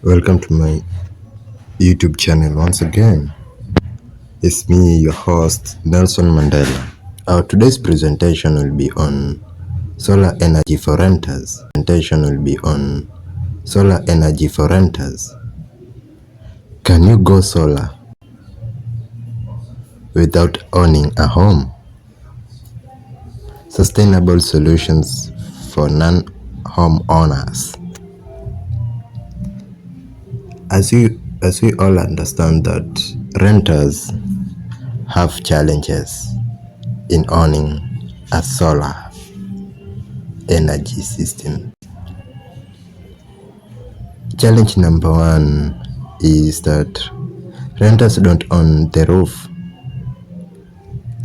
Welcome to my YouTube channel once again. It's me, your host, Nelson Mandela. Our today's presentation will be on solar energy for renters. Can you go solar without owning a home? Sustainable solutions for non-home owners. As we all understand that renters have challenges in owning a solar energy system. Challenge number one is that renters don't own the roof.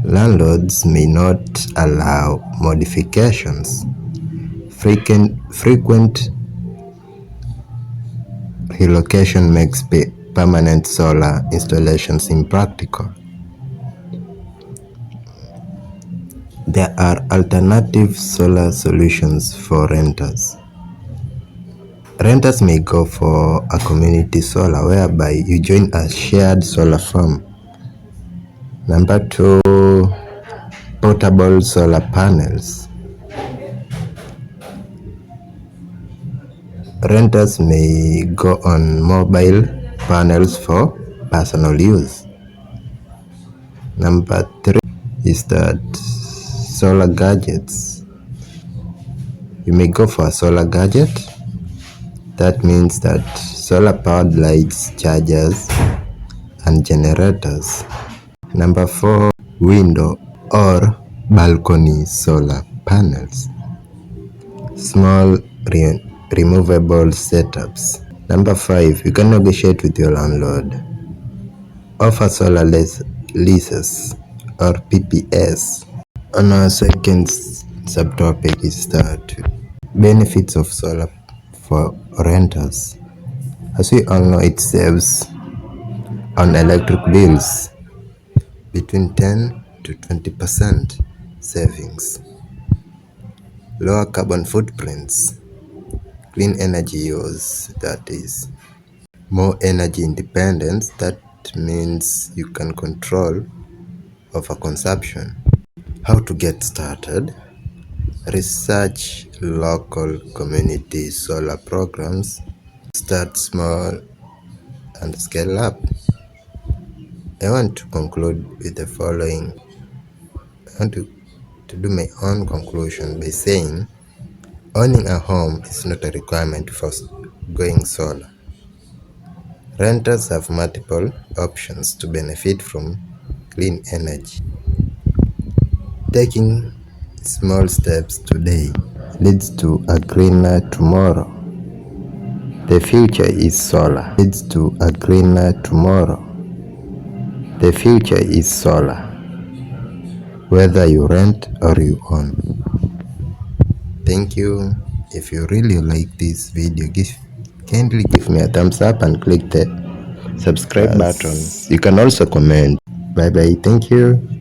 Landlords may not allow modifications. Frequent relocation makes permanent solar installations impractical. There are alternative solar solutions for renters. Renters may go for a community solar whereby you join a shared solar farm. Number two, portable solar panels. Renters may go on mobile panels for personal use. Number three is that solar gadgets. You may go for a solar gadget. That means that solar powered lights, chargers, and generators. Number four, window or balcony solar panels. Small removable setups. Number five, you can negotiate with your landlord. Offer solar leases or PPS. On our second subtopic is that benefits of solar for renters. As we all know, it saves on electric bills between 10 to 20% savings. Lower carbon footprints. Clean energy use, that is. More energy independence, that means you can control overconsumption. How to get started? Research local community solar programs. Start small and scale up. I want to conclude with the following. I want to do my own conclusion by saying owning a home is not a requirement for going solar. Renters have multiple options to benefit from clean energy. Taking small steps today leads to a greener tomorrow. The future is solar. Leads to a greener tomorrow. The future is solar. Whether you rent or you own. Thank you. If you really like this video, kindly give me a thumbs up and click the subscribe button. You can also comment. Bye bye. Thank you.